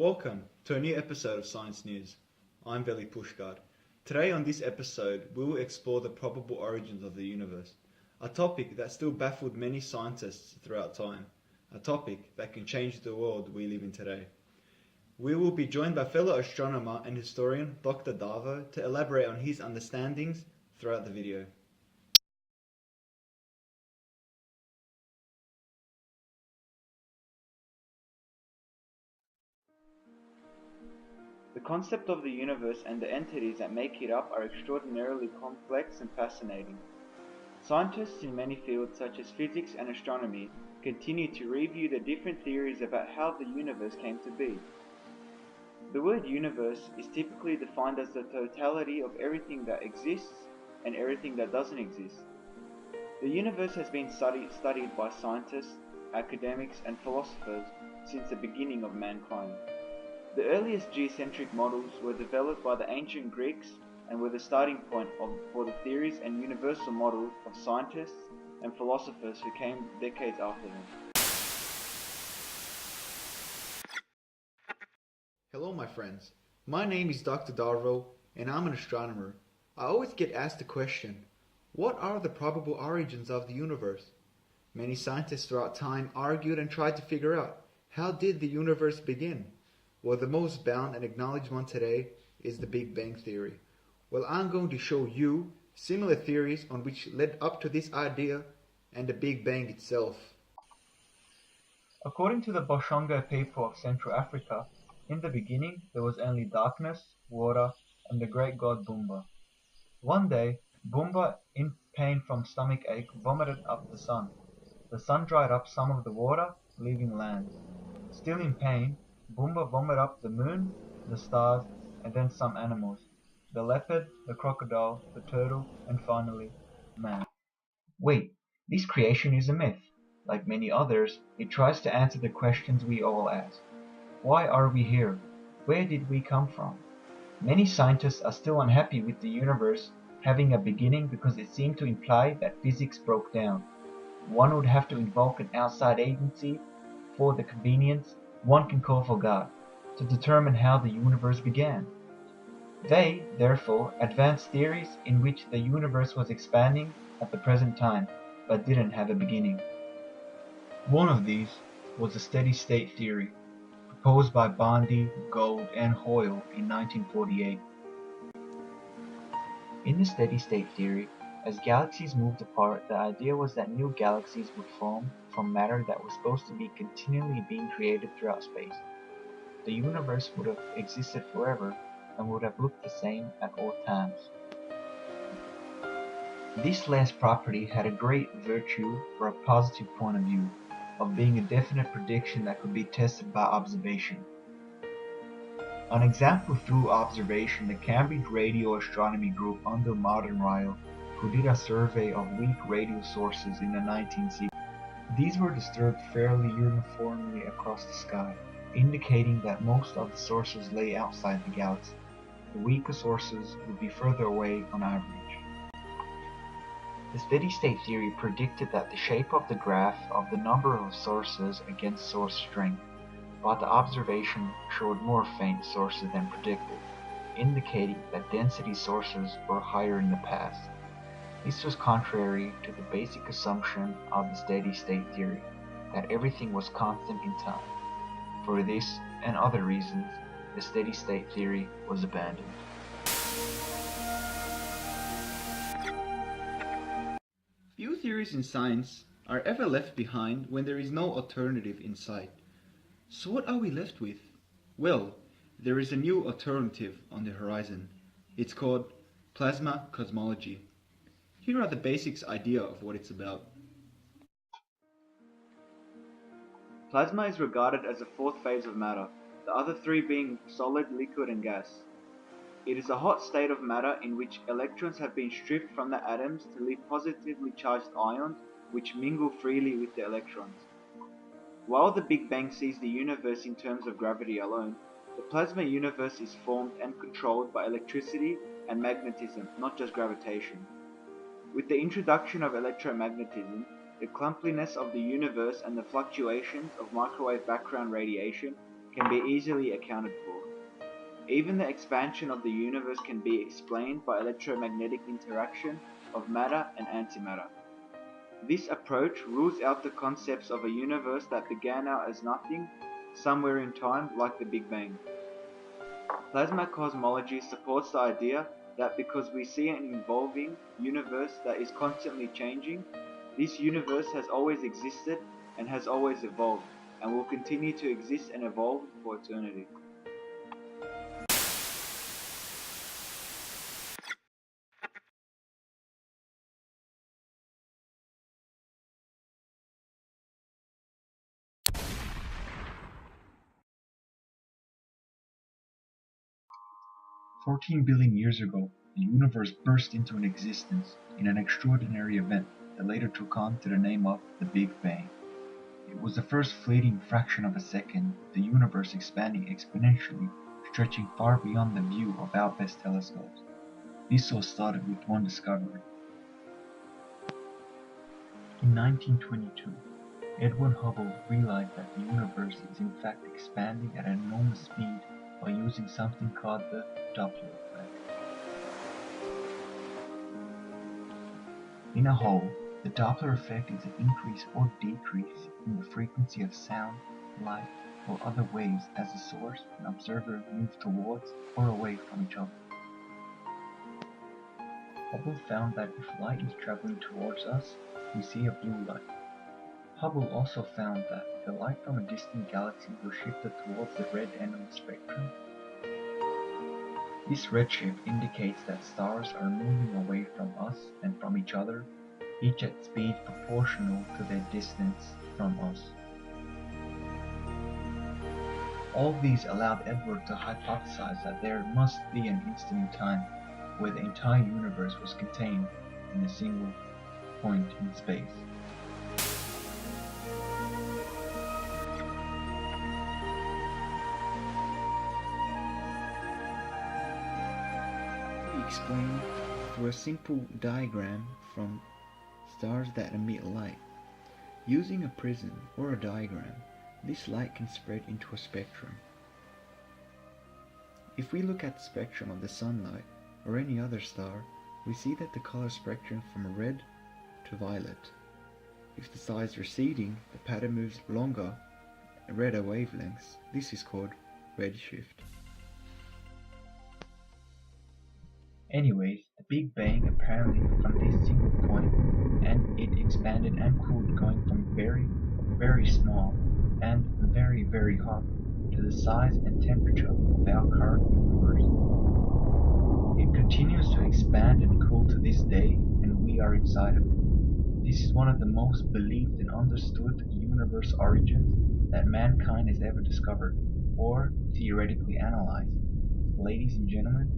Welcome to a new episode of Science News. I'm Velids Project. Today on this episode, we will explore the probable origins of the universe, a topic that still baffled many scientists throughout time, a topic that can change the world we live in today. We will be joined by fellow astronomer and historian Dr. Darvo to elaborate on his understandings throughout the video. The concept of the universe and the entities that make it up are extraordinarily complex and fascinating. Scientists in many fields such as physics and astronomy continue to review the different theories about how the universe came to be. The word universe is typically defined as the totality of everything that exists and everything that doesn't exist. The universe has been studied by scientists, academics, and philosophers since the beginning of mankind. The earliest geocentric models were developed by the ancient Greeks and were the starting point for the theories and universal models of scientists and philosophers who came decades after them. Hello my friends, my name is Dr. Darvo and I'm an astronomer. I always get asked the question, what are the probable origins of the universe? Many scientists throughout time argued and tried to figure out, how did the universe begin? Well, the most bound and acknowledged one today is the Big Bang Theory. Well, I'm going to show you similar theories on which led up to this idea and the Big Bang itself. According to the Boshongo people of Central Africa, in the beginning there was only darkness, water, and the great god Bumba. One day, Bumba, in pain from stomach ache, vomited up the sun. The sun dried up some of the water, leaving land. Still in pain, Bumba vomited up the moon, the stars, and then some animals. The leopard, the crocodile, the turtle, and finally, man. Wait, this creation is a myth. Like many others, it tries to answer the questions we all ask. Why are we here? Where did we come from? Many scientists are still unhappy with the universe having a beginning because it seemed to imply that physics broke down. One would have to invoke an outside agency for the convenience one can call for God, to determine how the universe began. They, therefore, advanced theories in which the universe was expanding at the present time, but didn't have a beginning. One of these was the steady-state theory, proposed by Bondi, Gould, and Hoyle in 1948. In the steady-state theory, as galaxies moved apart, the idea was that new galaxies would form from matter that was supposed to be continually being created throughout space. The universe would have existed forever and would have looked the same at all times. This last property had a great virtue or a positive point of view, of being a definite prediction that could be tested by observation. An example through observation, the Cambridge Radio Astronomy Group under Martin Ryle, who did a survey of weak radio sources in the 1960s. These were disturbed fairly uniformly across the sky, indicating that most of the sources lay outside the galaxy. The weaker sources would be further away on average. The steady-state theory predicted that the shape of the graph of the number of sources against source strength, but the observation showed more faint sources than predicted, indicating that density sources were higher in the past. This was contrary to the basic assumption of the steady-state theory, that everything was constant in time. For this and other reasons, the steady-state theory was abandoned. Few theories in science are ever left behind when there is no alternative in sight. So what are we left with? Well, there is a new alternative on the horizon. It's called plasma cosmology. Here are the basics idea of what it's about. Plasma is regarded as the fourth phase of matter, the other three being solid, liquid, and gas. It is a hot state of matter in which electrons have been stripped from the atoms to leave positively charged ions which mingle freely with the electrons. While the Big Bang sees the universe in terms of gravity alone, the plasma universe is formed and controlled by electricity and magnetism, not just gravitation. With the introduction of electromagnetism, the clumpiness of the universe and the fluctuations of microwave background radiation can be easily accounted for. Even the expansion of the universe can be explained by electromagnetic interaction of matter and antimatter. This approach rules out the concepts of a universe that began out as nothing, somewhere in time, like the Big Bang. Plasma cosmology supports the idea that because we see an evolving universe that is constantly changing, this universe has always existed and has always evolved, and will continue to exist and evolve for eternity. "14 billion years ago, the universe burst into existence in an extraordinary event that later took on to the name of the Big Bang. It was the first fleeting fraction of a second, the universe expanding exponentially, stretching far beyond the view of our best telescopes. This all started with one discovery. In 1922, Edwin Hubble realized that the universe is in fact expanding at an enormous speed by using something called the Doppler effect. In a whole, the Doppler effect is an increase or decrease in the frequency of sound, light, or other waves as the source and observer move towards or away from each other. Hubble found that if light is traveling towards us, we see a blue light. Hubble also found that the light from a distant galaxy was shifted towards the red end of the spectrum. This redshift indicates that stars are moving away from us and from each other, each at speeds proportional to their distance from us. All these allowed Edward to hypothesize that there must be an instant in time where the entire universe was contained in a single point in space. He explained through a simple diagram from stars that emit light. Using a prism or a diagram, this light can spread into a spectrum. If we look at the spectrum of the sunlight or any other star, we see that the color spectrum from red to violet. If the star is receding, the pattern moves longer, redder wavelengths. This is called redshift. Anyways, the Big Bang apparently from this single point, and it expanded and cooled going from very, very small and very, very hot to the size and temperature of our current universe. It continues to expand and cool to this day, and we are inside of it. This is one of the most believed and understood universe origins that mankind has ever discovered, or theoretically analyzed. Ladies and gentlemen,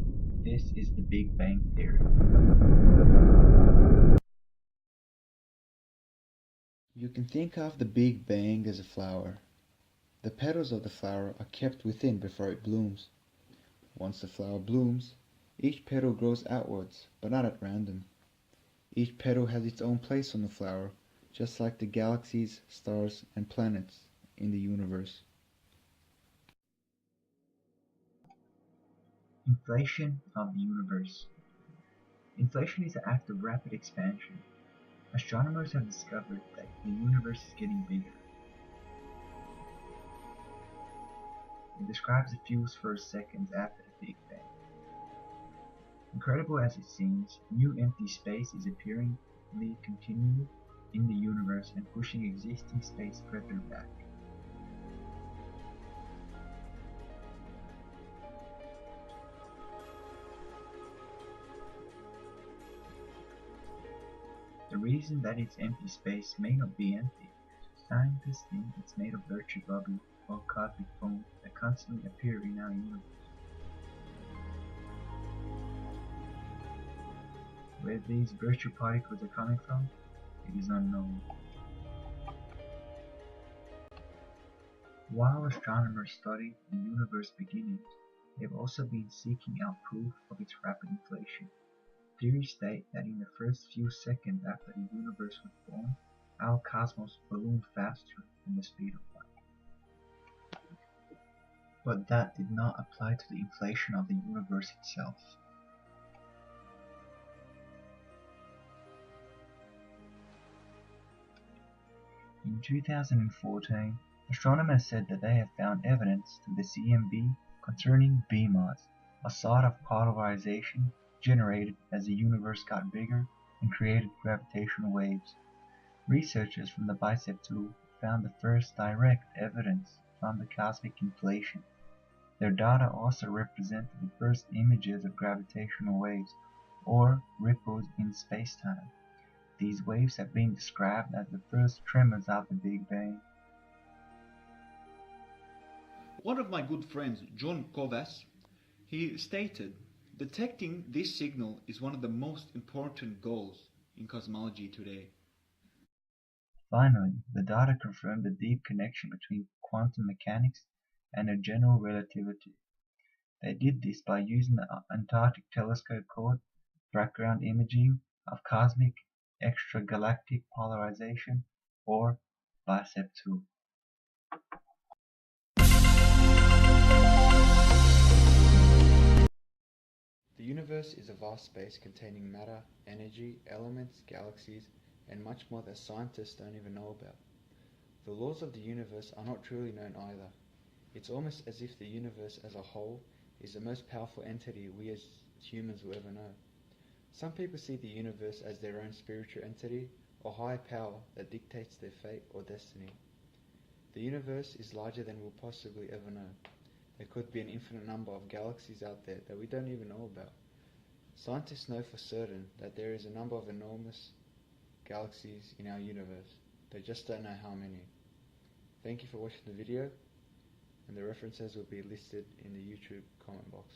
this is the Big Bang Theory. You can think of the Big Bang as a flower. The petals of the flower are kept within before it blooms. Once the flower blooms, each petal grows outwards, but not at random. Each petal has its own place on the flower, just like the galaxies, stars, and planets in the universe. Inflation of the universe. Inflation is the act of rapid expansion. Astronomers have discovered that the universe is getting bigger. It describes a few first seconds after the Big Bang. Incredible as it seems, new empty space is appearing continually in the universe and pushing existing space further back. The reason that it's empty space may not be empty. Scientists think it's made of virtual bubbles or cosmic foam that constantly appear in our universe. Where these virtual particles are coming from, it is unknown. While astronomers study the universe beginnings, they have also been seeking out proof of its rapid inflation. Theories state that in the first few seconds after the universe was born, our cosmos ballooned faster than the speed of light. but that did not apply to the inflation of the universe itself. In 2014, astronomers said that they have found evidence to the CMB concerning B-mods, a sort of polarization generated as the universe got bigger and created gravitational waves. Researchers from the BICEP tool found the first direct evidence from the cosmic inflation. Their data also represented the first images of gravitational waves, or ripples in spacetime. These waves have been described as the first tremors of the Big Bang. One of my good friends, John Kovas, he stated, detecting this signal is one of the most important goals in cosmology today. Finally, the data confirmed the deep connection between quantum mechanics and general relativity. They did this by using the Antarctic telescope called background imaging of cosmic extragalactic polarization, or BICEP2. The universe is a vast space containing matter, energy, elements, galaxies, and much more that scientists don't even know about. The laws of the universe are not truly known either. It's almost as if the universe as a whole is the most powerful entity we as humans will ever know. Some people see the universe as their own spiritual entity or higher power that dictates their fate or destiny. The universe is larger than we'll possibly ever know. There could be an infinite number of galaxies out there that we don't even know about. Scientists know for certain that there is a number of enormous galaxies in our universe. They just don't know how many. Thank you for watching the video, and the references will be listed in the YouTube comment box.